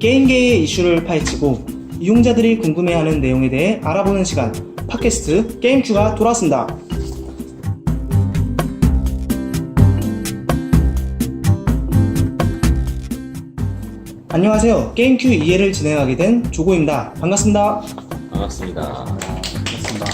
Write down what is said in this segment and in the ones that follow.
게임계의 이슈를 파헤치고 이용자들이 궁금해하는 내용에 대해 알아보는 시간, 팟캐스트 게임큐가 돌아왔습니다. 안녕하세요. 게임큐 2회를 진행하게 된 조고입니다. 반갑습니다. 반갑습니다. 반갑습니다.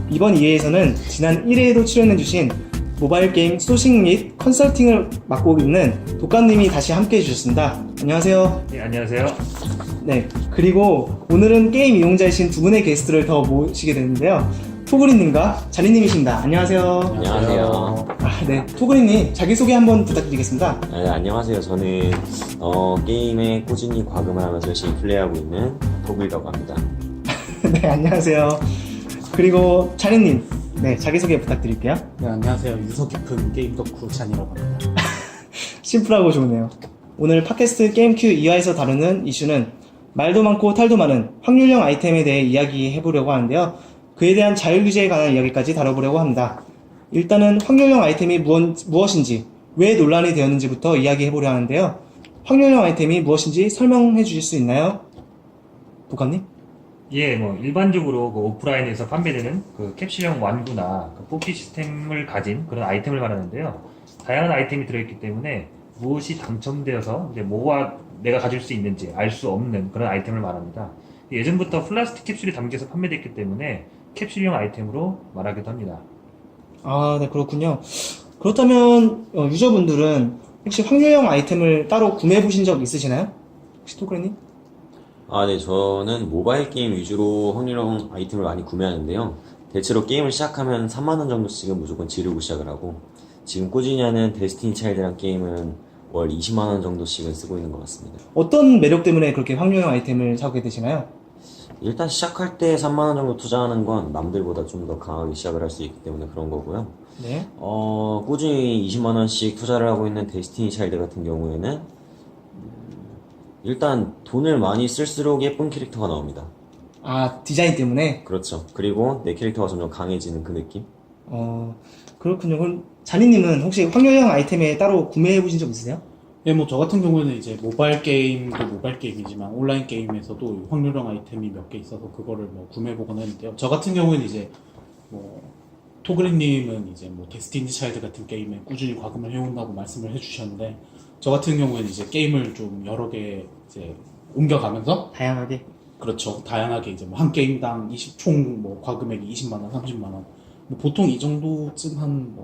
이번 2회에서는 지난 1회에도 출연해주신 모바일 게임 소식 및 컨설팅을 맡고 있는 독감님이 다시 함께 해주셨습니다. 안녕하세요. 네, 안녕하세요. 네, 그리고 오늘은 게임 이용자이신 두 분의 게스트를 더 모시게 됐는데요. 토그리님과 자니님이십니다. 안녕하세요. 안녕하세요. 네, 토그리님 자기소개 한번 부탁드리겠습니다. 네, 안녕하세요. 저는 게임에 꾸준히 과금을 하면서 열심히 플레이하고 있는 도구이라고 합니다. 네, 안녕하세요. 그리고 자니님, 네, 자기소개 부탁드릴게요. 네, 안녕하세요. 유서 깊은 게임 덕후 찬이라고 합니다. 심플하고 좋네요. 오늘 팟캐스트 게임큐 2화에서 다루는 이슈는 말도 많고 탈도 많은 확률형 아이템에 대해 이야기해보려고 하는데요. 그에 대한 자율규제에 관한 이야기까지 다뤄보려고 합니다. 일단은 확률형 아이템이 무엇인지, 왜 논란이 되었는지부터 이야기해보려 하는데요. 확률형 아이템이 무엇인지 설명해 주실 수 있나요? 독감님? 예, 일반적으로 그 오프라인에서 판매되는 그 캡슐형 완구나 그 뽑기 시스템을 가진 그런 아이템을 말하는데요. 다양한 아이템이 들어있기 때문에 무엇이 당첨되어서 이제 뭐가 내가 가질 수 있는지 알 수 없는 그런 아이템을 말합니다. 예전부터 플라스틱 캡슐이 담겨서 판매됐기 때문에 캡슐형 아이템으로 말하기도 합니다. 아, 네, 그렇군요. 그렇다면 유저분들은 혹시 확률형 아이템을 따로 구매해 보신 적 있으시나요? 혹시 토그레님? 네, 저는 모바일 게임 위주로 확률형 아이템을 많이 구매하는데요. 대체로 게임을 시작하면 3만원 정도씩은 무조건 지르고 시작을 하고, 지금 꾸준히 하는 데스티니 차일드란 게임은 월 20만원 정도씩은 쓰고 있는 것 같습니다. 어떤 매력 때문에 그렇게 확률형 아이템을 사게 되시나요? 일단 시작할 때 3만원 정도 투자하는 건 남들보다 좀 더 강하게 시작을 할 수 있기 때문에 그런 거고요. 네. 꾸준히 20만원씩 투자를 하고 있는 데스티니 차일드 같은 경우에는 일단 돈을 많이 쓸수록 예쁜 캐릭터가 나옵니다. 아, 디자인 때문에? 그렇죠. 그리고 내 캐릭터가 점점 강해지는 그 느낌? 그렇군요. 그럼 자니님은 혹시 확률형 아이템에 따로 구매해 보신 적 있으세요? 네, 저 같은 경우에는 이제 모바일 게임도 모바일 게임이지만 온라인 게임에서도 확률형 아이템이 몇 개 있어서 그거를 구매해보곤 했는데요. 저 같은 경우에는 이제 토그리님은 이제 데스티니 차일드 같은 게임에 꾸준히 과금을 해온다고 말씀을 해주셨는데, 저 같은 경우에는 이제 게임을 좀 여러 개 이제 옮겨가면서 다양하게? 그렇죠. 다양하게 이제 한 게임당 총 과금액이 20만원, 30만원. 보통 이 정도쯤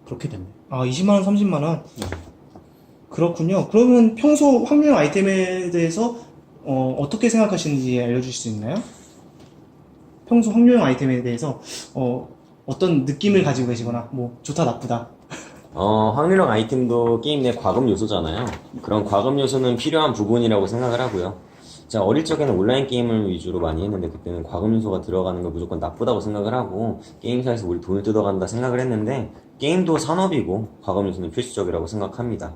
그렇게 됩니다. 20만원, 30만원? 네. 그렇군요. 그러면 평소 확률형 아이템에 대해서 어떻게 생각하시는지 알려주실 수 있나요? 평소 확률형 아이템에 대해서 어떤 느낌을 가지고 계시거나 좋다 나쁘다. 확률형 아이템도 게임 내 과금 요소잖아요. 그런 과금 요소는 필요한 부분이라고 생각을 하고요. 제가 어릴 적에는 온라인 게임을 위주로 많이 했는데, 그때는 과금 요소가 들어가는 걸 무조건 나쁘다고 생각을 하고 게임사에서 우리 돈을 뜯어간다 생각을 했는데, 게임도 산업이고 과금 요소는 필수적이라고 생각합니다.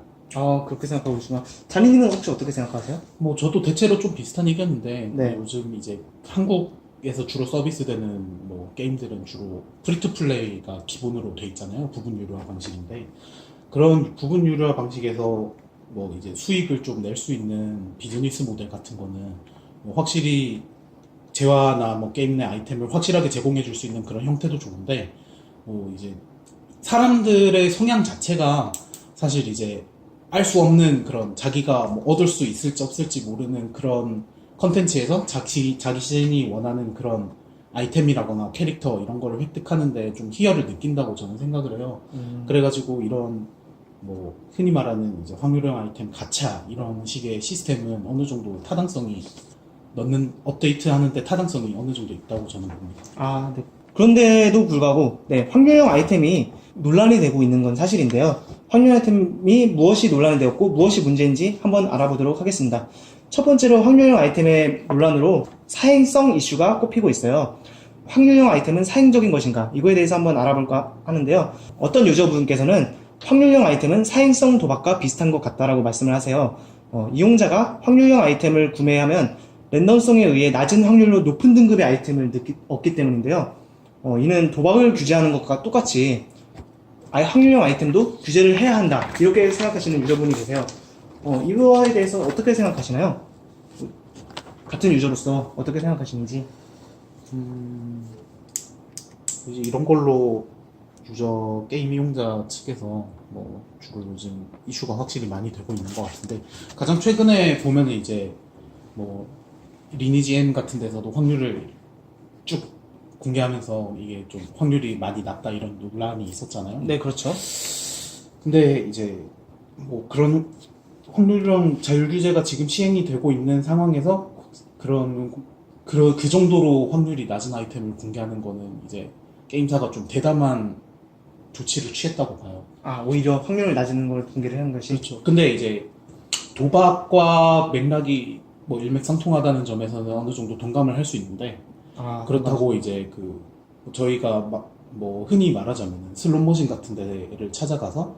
그렇게 생각하고 계시구나. 자니님은 혹시 어떻게 생각하세요? 저도 대체로 좀 비슷한 의견인데, 네. 요즘 이제 한국에서 주로 서비스되는 게임들은 주로 프리투 플레이가 기본으로 돼 있잖아요. 부분 유료화 방식인데, 그런 부분 유료화 방식에서 이제 수익을 좀 낼 수 있는 비즈니스 모델 같은 거는 확실히 재화나 게임 내 아이템을 확실하게 제공해 줄 수 있는 그런 형태도 좋은데, 이제 사람들의 성향 자체가 사실 이제 알 수 없는 그런, 자기가 얻을 수 있을지 없을지 모르는 그런 컨텐츠에서 자기 자신이 원하는 그런 아이템이라거나 캐릭터 이런 거를 획득하는데 좀 희열을 느낀다고 저는 생각을 해요. 그래가지고 이런 흔히 말하는 이제 확률형 아이템 가챠 이런 식의 시스템은 어느 정도 타당성이, 업데이트 하는데 타당성이 어느 정도 있다고 저는 봅니다. 네. 그런데도 불구하고 확률형 아이템이 논란이 되고 있는 건 사실인데요. 확률형 아이템이 무엇이 논란이 되었고 무엇이 문제인지 한번 알아보도록 하겠습니다. 첫 번째로 확률형 아이템의 논란으로 사행성 이슈가 꼽히고 있어요. 확률형 아이템은 사행적인 것인가? 이거에 대해서 한번 알아볼까 하는데요. 어떤 유저분께서는 확률형 아이템은 사행성 도박과 비슷한 것 같다라고 말씀을 하세요. 이용자가 확률형 아이템을 구매하면 랜덤성에 의해 낮은 확률로 높은 등급의 아이템을 얻기 때문인데요. 이는 도박을 규제하는 것과 똑같이 아예 확률형 아이템도 규제를 해야 한다 이렇게 생각하시는 유저분이 계세요. 이거에 대해서 어떻게 생각하시나요? 같은 유저로서 어떻게 생각하시는지. 이제 이런 걸로 유저 게임 이용자 측에서 뭐 주로 요즘 이슈가 확실히 많이 되고 있는 것 같은데, 가장 최근에 보면은 이제 뭐 리니지 M 같은 데서도 확률을 쭉 공개하면서 이게 좀 확률이 많이 낮다 이런 논란이 있었잖아요. 네, 그렇죠. 근데 이제 뭐 그런 확률형 자율 규제가 지금 시행이 되고 있는 상황에서 그 정도로 확률이 낮은 아이템을 공개하는 거는 이제 게임사가 좀 대담한 조치를 취했다고 봐요. 오히려 확률을 낮은 걸 공개를 하는 것이. 그렇죠. 근데 이제 도박과 맥락이 뭐 일맥상통하다는 점에서는 어느 정도 동감을 할 수 있는데, 그렇다고 이제 저희가 뭐 흔히 말하자면 슬롯머신 같은 데를 찾아가서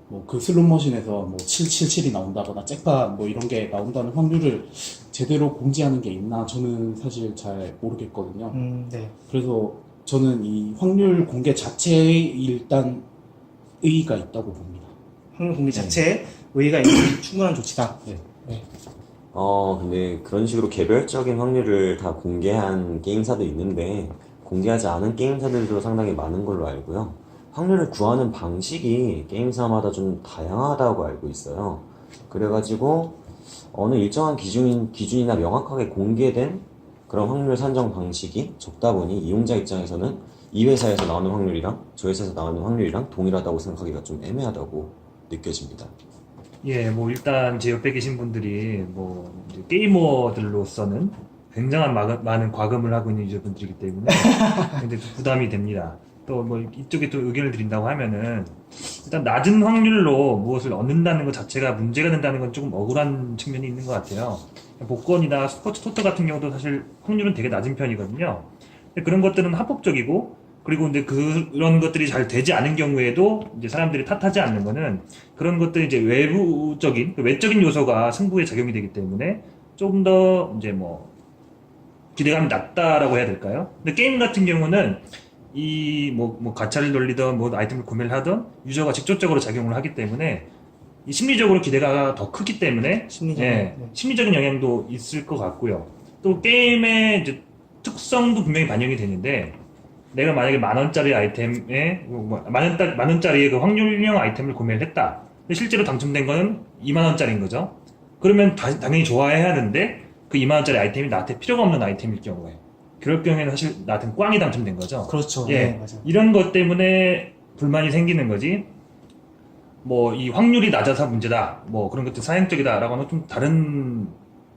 뭐 그 슬롯머신에서 뭐 777이 나온다거나 잭팟 뭐 이런 게 나온다는 확률을 제대로 공지하는 게 있나 저는 사실 잘 모르겠거든요. 네. 그래서 저는 이 확률 공개 자체에 일단 의의가 있다고 봅니다. 확률 공개 자체에 의의가 있는 충분한 조치다. 네. 근데 그런 식으로 개별적인 확률을 다 공개한 게임사도 있는데, 공개하지 않은 게임사들도 상당히 많은 걸로 알고요. 확률을 구하는 방식이 게임사마다 좀 다양하다고 알고 있어요. 그래가지고 어느 일정한 기준이나 명확하게 공개된 그런 확률 산정 방식이 적다 보니 이용자 입장에서는 이 회사에서 나오는 확률이랑 저 회사에서 나오는 확률이랑 동일하다고 생각하기가 좀 애매하다고 느껴집니다. 예, 뭐 일단 제 옆에 계신 분들이 뭐 이제 게이머들로서는 굉장한 많은 과금을 하고 있는 유저분들이기 때문에 근데 좀 부담이 됩니다. 또 뭐 이쪽에 또 의견을 드린다고 하면은 일단 낮은 확률로 무엇을 얻는다는 것 자체가 문제가 된다는 건 조금 억울한 측면이 있는 것 같아요. 복권이나 스포츠 토토 같은 경우도 사실 확률은 되게 낮은 편이거든요. 근데 그런 것들은 합법적이고, 그리고 이제 그런 것들이 잘 되지 않은 경우에도 이제 사람들이 탓하지 않는 거는 그런 것들이 이제 외적인 요소가 승부에 작용이 되기 때문에 좀 더 이제 뭐 기대감이 낮다라고 해야 될까요? 근데 게임 같은 경우는 이 뭐 가차를 돌리던 뭐 아이템을 구매를 하던 유저가 직접적으로 작용을 하기 때문에 이 심리적으로 기대가 더 크기 때문에 심리적인 영향도 있을 것 같고요. 또 게임의 이제 특성도 분명히 반영이 되는데, 내가 만약에 10,000원짜리 아이템에 만원짜리의 그 확률형 아이템을 구매를 했다. 근데 실제로 당첨된 거는 20,000원짜리인 거죠. 그러면 당연히 좋아해야 하는데 그 20,000원짜리 아이템이 나한테 필요가 없는 아이템일 경우에, 그럴 경우에는 사실 나한테는 꽝이 당첨된 거죠. 그렇죠. 예, 네, 맞아요. 이런 것 때문에 불만이 생기는 거지. 뭐 이 확률이 낮아서 문제다, 뭐 그런 것들 사행적이다라고 하는 좀 다른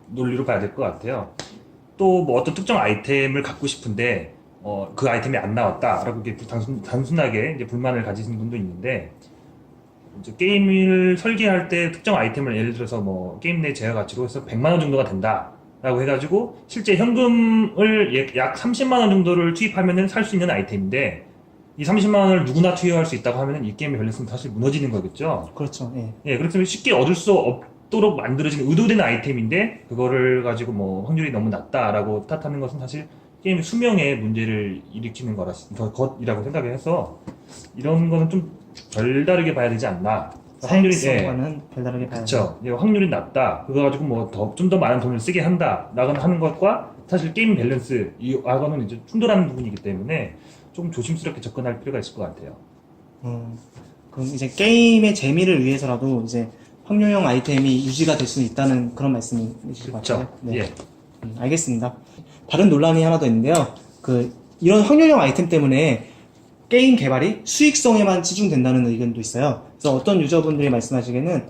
논리로 봐야 될 것 같아요. 또 뭐 어떤 특정 아이템을 갖고 싶은데 그 아이템이 안 나왔다라고 이렇게 단순하게 이제 불만을 가지시는 분도 있는데, 이제 게임을 설계할 때 특정 아이템을 예를 들어서 뭐 게임 내 제한 가치로 해서 100만 원 정도가 된다라고 해가지고 실제 현금을 약 30만 원 정도를 투입하면은 살 수 있는 아이템인데, 이 30만 원을 누구나 투여할 수 있다고 하면은 이 게임의 밸런스는 사실 무너지는 거겠죠. 그렇죠. 예, 그렇기 때문에 쉽게 얻을 수 없도록 만들어진 의도된 아이템인데 그거를 가지고 뭐 확률이 너무 낮다라고 탓하는 것은 사실 게임의 수명에 문제를 일으키는 것이라고 생각을 해서, 이런 거는 좀 별다르게 봐야 되지 않나. 사행성과는 별다르게 봐야 그렇죠. 예, 확률이 낮다. 그거 가지고 뭐 좀 더 많은 돈을 쓰게 한다라고 하는 것과 사실 게임 밸런스 이하고는 이제 충돌하는 부분이기 때문에 좀 조심스럽게 접근할 필요가 있을 것 같아요. 그럼 이제 게임의 재미를 위해서라도 이제 확률형 아이템이 유지가 될 수 있다는 그런 말씀이실 것 같아요. 그렇죠. 예. 알겠습니다. 다른 논란이 하나 더 있는데요. 이런 확률형 아이템 때문에 게임 개발이 수익성에만 치중된다는 의견도 있어요. 그래서 어떤 유저분들이 말씀하시기에는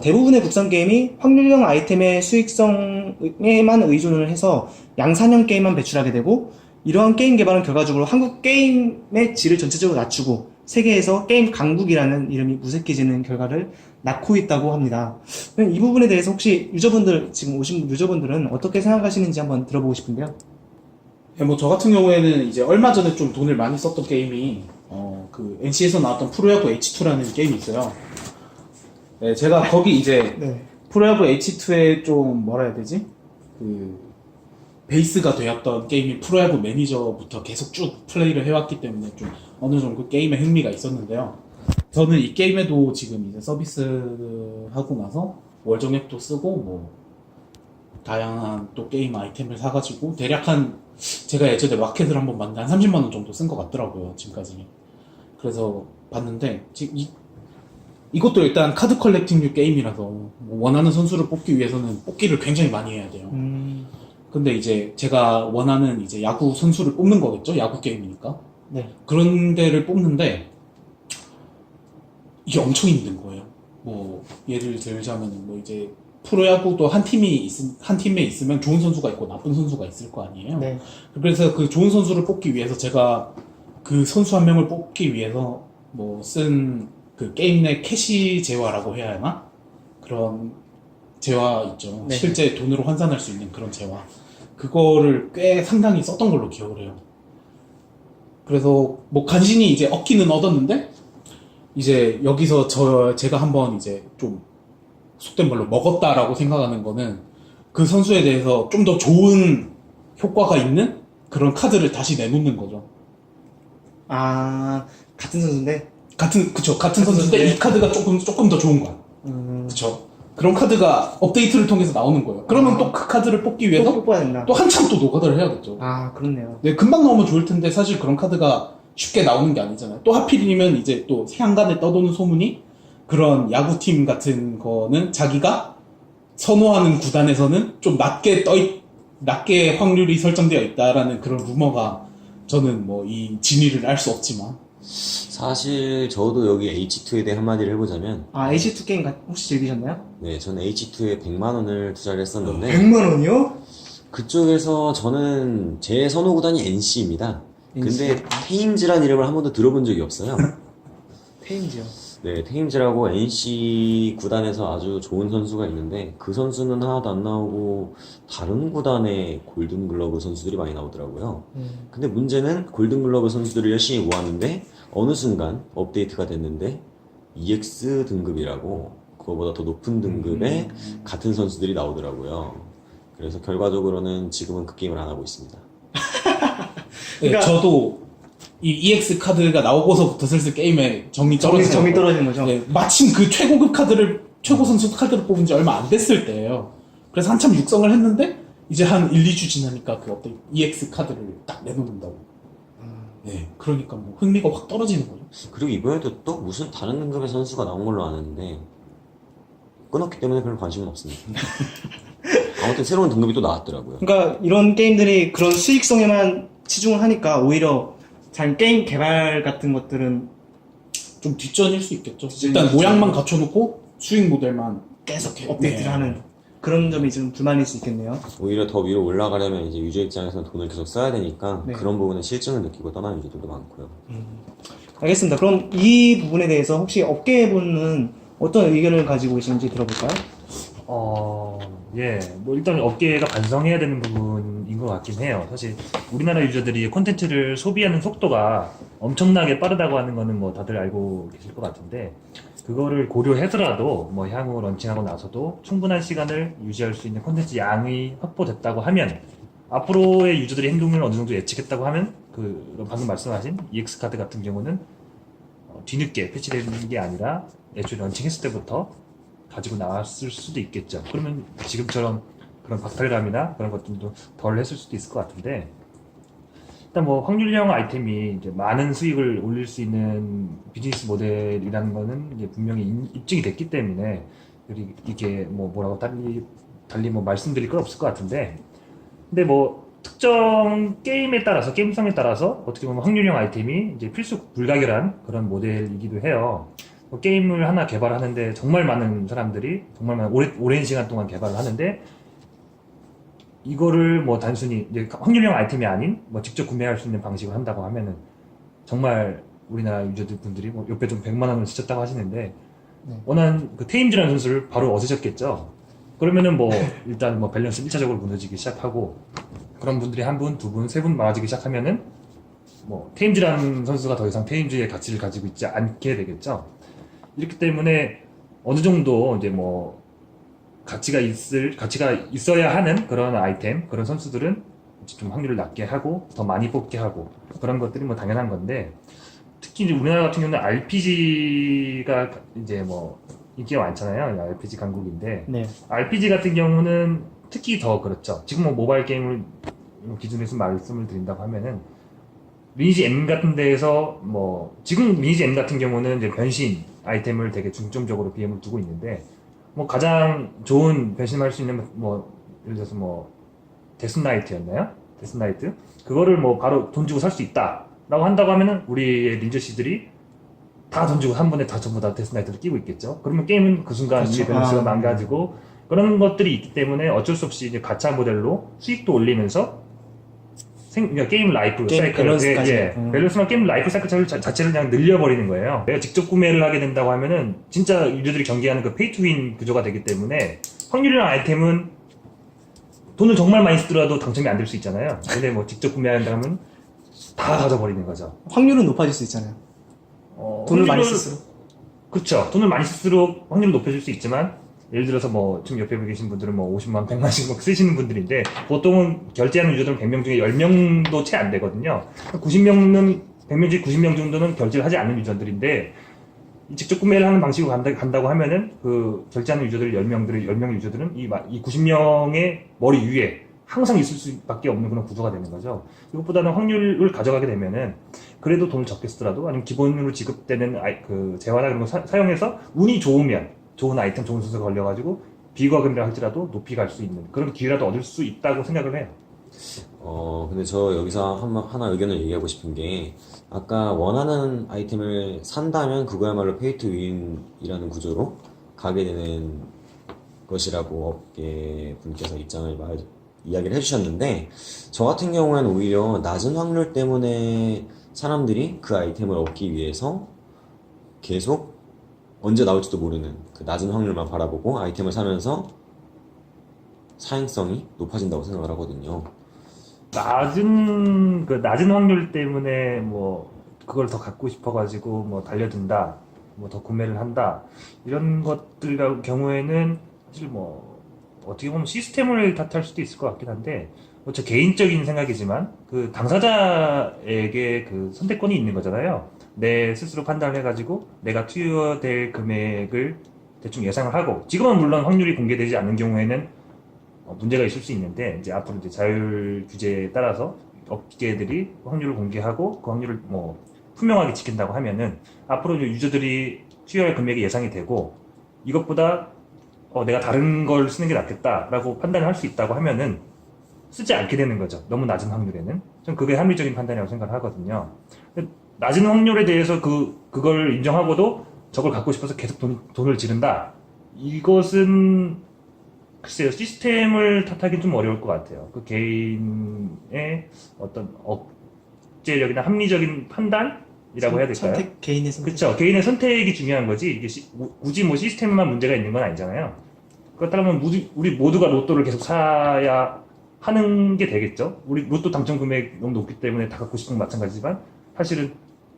대부분의 국산 게임이 확률형 아이템의 수익성에만 의존을 해서 양산형 게임만 배출하게 되고, 이러한 게임 개발은 결과적으로 한국 게임의 질을 전체적으로 낮추고 세계에서 게임 강국이라는 이름이 무색해지는 결과를 낳고 있다고 합니다. 이 부분에 대해서 혹시 지금 오신 유저분들은 어떻게 생각하시는지 한번 들어보고 싶은데요. 네, 뭐 저 같은 경우에는 이제 얼마 전에 좀 돈을 많이 썼던 게임이 그 NC에서 나왔던 프로야구 H2라는 게임이 있어요. 네, 제가 거기 이제 프로야구 H2에 좀 뭐라 해야 되지? 베이스가 되었던 게임이 프로야구 매니저부터 계속 쭉 플레이를 해왔기 때문에 좀 어느 정도 게임에 흥미가 있었는데요. 저는 이 게임에도 지금 이제 서비스 하고 나서 월정액도 쓰고 뭐 다양한 또 게임 아이템을 사가지고 대략 제가 예전에 마켓을 한번 봤는데 한 30만 원 정도 쓴 것 같더라고요 지금까지. 그래서 봤는데 지금 이것도 일단 카드 컬렉팅류 게임이라서 뭐 원하는 선수를 뽑기 위해서는 뽑기를 굉장히 많이 해야 돼요. 근데 이제 제가 원하는 이제 야구 선수를 뽑는 거겠죠? 야구 게임이니까. 네. 그런 데를 뽑는데 이게 엄청 힘든 거예요. 뭐 예를 들자면 뭐 이제 프로야구도 한 팀에 있으면 좋은 선수가 있고 나쁜 선수가 있을 거 아니에요. 네. 그래서 그 좋은 선수를 뽑기 위해서 제가 그 선수 한 명을 뽑기 위해서 뭐 쓴 그 게임 내 캐시 재화라고 해야 하나? 그런 재화 있죠. 네. 실제 돈으로 환산할 수 있는 그런 재화. 그거를 꽤 상당히 썼던 걸로 기억을 해요. 그래서 뭐 간신히 이제 얻기는 얻었는데 이제 여기서 제가 한번 이제 좀 속된 말로 먹었다라고 생각하는 거는 그 선수에 대해서 좀 더 좋은 효과가 있는 그런 카드를 다시 내놓는 거죠. 아, 같은 선수인데? 같은 선수인데 이 카드가 조금 더 좋은 거야. 그쵸. 그런 카드가 업데이트를 통해서 나오는 거예요. 그러면 또 그 카드를 뽑기 또 위해서 뽑아야 된다. 또 한참 또 노가다를 해야겠죠. 아, 그렇네요. 네, 금방 나오면 좋을 텐데 사실 그런 카드가 쉽게 나오는 게 아니잖아요. 또 하필이면 이제 또 세안간에 떠도는 소문이 그런 야구팀 같은 거는 자기가 선호하는 구단에서는 좀 낮게 확률이 설정되어 있다라는 그런 루머가 저는 뭐 이 진위를 알 수 없지만 사실 저도 여기 H2에 대해 한마디를 해보자면 아, H2 게임 혹시 즐기셨나요? 네, 저는 H2에 100만 원을 투자를 했었는데 100만 원이요? 그쪽에서 저는 제 선호 구단이 NC입니다. 근데 NC? 테임즈란 이름을 한 번도 들어본 적이 없어요. 테임즈요. 네, 테임즈라고 NC 구단에서 아주 좋은 선수가 있는데 그 선수는 하나도 안 나오고 다른 구단의 골든글러브 선수들이 많이 나오더라고요. 근데 문제는 골든글러브 선수들을 열심히 모았는데 어느 순간 업데이트가 됐는데 EX 등급이라고 그거보다 더 높은 등급의 같은 선수들이 나오더라고요. 그래서 결과적으로는 지금은 그 게임을 안 하고 있습니다. 네, 그러니까- 저도 이 EX 카드가 나오고서부터 슬슬 게임에 정이 떨어지는 정이 떨어지는 거죠. 네, 마침 그 최고 선수 카드를 뽑은 지 얼마 안 됐을 때예요. 그래서 한참 육성을 했는데 이제 한 1, 2주 지나니까 그 업데이트 EX 카드를 딱 내놓는다고. 네, 그러니까 뭐 흥미가 확 떨어지는 거죠. 그리고 이번에도 또 무슨 다른 등급의 선수가 나온 걸로 아는데 끊었기 때문에 별 관심은 없습니다. 아무튼 새로운 등급이 또 나왔더라고요. 그러니까 이런 게임들이 그런 수익성에만 치중을 하니까 오히려 잘 게임 개발 같은 것들은 좀 뒷전일 수 있겠죠. 뒷전일 일단 수 모양만 있죠. 갖춰놓고 수익 모델만 계속 이렇게, 업데이트를 네. 하는 그런 점이 좀 불만일 수 있겠네요. 오히려 더 위로 올라가려면 이제 유저 입장에서는 돈을 계속 써야 되니까 네. 그런 부분에 실증을 느끼고 떠나는 유저들도 많고요. 알겠습니다. 그럼 이 부분에 대해서 혹시 업계분은 어떤 의견을 가지고 계시는지 들어볼까요? 예, 뭐 일단 업계가 반성해야 되는 부분인 것 같긴 해요. 사실 우리나라 유저들이 콘텐츠를 소비하는 속도가 엄청나게 빠르다고 하는 거는 뭐 다들 알고 계실 것 같은데 그거를 고려해서라도 뭐 향후 런칭하고 나서도 충분한 시간을 유지할 수 있는 콘텐츠 양이 확보됐다고 하면 앞으로의 유저들의 행동을 어느 정도 예측했다고 하면 그 방금 말씀하신 EX 카드 같은 경우는 뒤늦게 패치되는 게 아니라 애초에 런칭했을 때부터 가지고 나왔을 수도 있겠죠. 그러면 지금처럼 그런 박탈감이나 그런 것들도 덜 했을 수도 있을 것 같은데 일단 뭐 확률형 아이템이 이제 많은 수익을 올릴 수 있는 비즈니스 모델이라는 거는 이제 분명히 입증이 됐기 때문에 이게 뭐 뭐라고 달리 뭐 말씀드릴 건 없을 것 같은데 근데 뭐 특정 게임에 따라서 게임성에 따라서 어떻게 보면 확률형 아이템이 이제 필수 불가결한 그런 모델이기도 해요. 게임을 하나 개발하는데 정말 많은 사람들이 정말 오랜 시간 동안 개발을 하는데 이거를 뭐 단순히 이제 확률형 아이템이 아닌 뭐 직접 구매할 수 있는 방식을 한다고 하면은 정말 우리나라 유저들 분들이 뭐 옆에 좀 100만 원을 지쳤다고 하시는데 원한 그 테임즈라는 선수를 바로 얻으셨겠죠. 그러면은 뭐 일단 뭐 밸런스 1차적으로 무너지기 시작하고 그런 분들이 한 분, 두 분, 세 분 많아지기 시작하면은 뭐 테임즈라는 선수가 더 이상 테임즈의 가치를 가지고 있지 않게 되겠죠. 이렇기 때문에 어느 정도 이제 뭐 가치가 있어야 하는 그런 아이템, 그런 선수들은 좀 확률을 낮게 하고 더 많이 뽑게 하고 그런 것들이 뭐 당연한 건데 특히 이제 우리나라 같은 경우는 RPG가 이제 뭐 인기가 많잖아요. RPG 강국인데 네. RPG 같은 경우는 특히 더 그렇죠. 지금 뭐 모바일 게임을 기준에서 말씀을 드린다고 하면은 리니지 M 같은 데에서 뭐 지금 리니지 M 같은 경우는 이제 변신 아이템을 되게 중점적으로 BM을 두고 있는데 뭐 가장 좋은 변신할 수 있는 뭐 예를 들어서 뭐 데스나이트였나요? 데스나이트 그거를 뭐 바로 돈 주고 살 수 있다라고 한다고 하면은 우리의 닌저씨들이 다 돈 주고 한 번에 다 전부 다 데스나이트를 끼고 있겠죠. 그러면 게임은 그 순간 그렇죠. 이제 밸런스가 아. 망가지고 그런 것들이 있기 때문에 어쩔 수 없이 이제 가챠 모델로 수익도 올리면서 그러니까 게임 라이프 게임 사이클, 밸런스까지. 밸런스나 게임 라이프 사이클 자체를 그냥 늘려버리는 거예요. 내가 직접 구매를 하게 된다고 하면은 진짜 유저들이 경계하는 그 페이 투 윈 구조가 되기 때문에 확률이랑 아이템은 돈을 정말 많이 쓰더라도 당첨이 안 될 수 있잖아요. 근데 뭐 직접 구매한다면 다 가져버리는 거죠. 확률은 높아질 수 있잖아요. 돈을 많이 쓸수록. 그렇죠. 돈을 많이 쓸수록 확률을 높여줄 수 있지만 예를 들어서 뭐 지금 옆에 계신 분들은 뭐 50만, 100만씩 막 쓰시는 분들인데 보통은 결제하는 유저들은 100명 중에 10명도 채 안 되거든요. 90명은 100명 중에 90명 정도는 결제를 하지 않는 유저들인데 직접 구매를 하는 방식으로 간다고 하면은 그 결제하는 유저들 10명의 유저들은 이 90명의 머리 위에 항상 있을 수밖에 없는 그런 구조가 되는 거죠. 이것보다는 확률을 가져가게 되면은 그래도 돈을 적게 쓰더라도 아니면 기본으로 지급되는 그 재화나 그런 거 사용해서 운이 좋으면 좋은 아이템, 좋은 순서가 걸려가지고 비과금이라 할지라도 높이 갈 수 있는 그런 기회라도 얻을 수 있다고 생각을 해요. 근데 저 여기서 하나 의견을 얘기하고 싶은 게, 아까 원하는 아이템을 산다면 그거야말로 페이 투 윈이라는 구조로 가게 되는 것이라고 업계 분께서 이야기를 해주셨는데, 저 같은 경우에는 오히려 낮은 확률 때문에 사람들이 그 아이템을 얻기 위해서 계속 언제 나올지도 모르는 그 낮은 확률만 바라보고 아이템을 사면서 사행성이 높아진다고 생각을 하거든요. 낮은 확률 때문에 뭐 그걸 더 갖고 싶어가지고 뭐 달려든다, 뭐 더 구매를 한다 이런 것들 경우에는 사실 뭐 어떻게 보면 시스템을 탓할 수도 있을 것 같긴 한데 뭐 저 개인적인 생각이지만 그 당사자에게 그 선택권이 있는 거잖아요. 내 스스로 판단을 해가지고 내가 투여될 금액을 대충 예상을 하고 지금은 물론 확률이 공개되지 않는 경우에는 문제가 있을 수 있는데 이제 앞으로 이제 자율 규제에 따라서 업계들이 확률을 공개하고 그 확률을 뭐 분명하게 지킨다고 하면은 앞으로 이제 유저들이 투여할 금액이 예상이 되고 이것보다 내가 다른 걸 쓰는 게 낫겠다라고 판단을 할 수 있다고 하면은 쓰지 않게 되는 거죠. 너무 낮은 확률에는. 전 그게 합리적인 판단이라고 생각을 하거든요. 낮은 확률에 대해서 그걸 인정하고도 저걸 갖고 싶어서 계속 돈을 지른다. 이것은 글쎄요, 시스템을 탓하기는 좀 어려울 것 같아요. 그 개인의 어떤 억제력이나 합리적인 판단이라고 해야 될까요? 선택, 개인의 선택. 그렇죠. 개인의 선택이 중요한 거지. 이게 굳이 뭐 시스템만 문제가 있는 건 아니잖아요. 그렇다면 우리 모두가 로또를 계속 사야 하는 게 되겠죠. 우리 로또 당첨 금액 너무 높기 때문에 다 갖고 싶은 건 마찬가지지만 사실은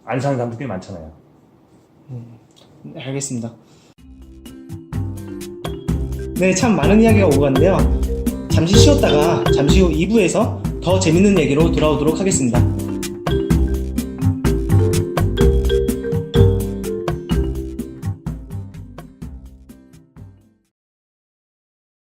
안 사는 사람도 꽤 많잖아요. 알겠습니다. 네, 참 많은 이야기가 오고 갔는데요. 잠시 쉬었다가 잠시 후 2부에서 더 재밌는 얘기로 돌아오도록 하겠습니다.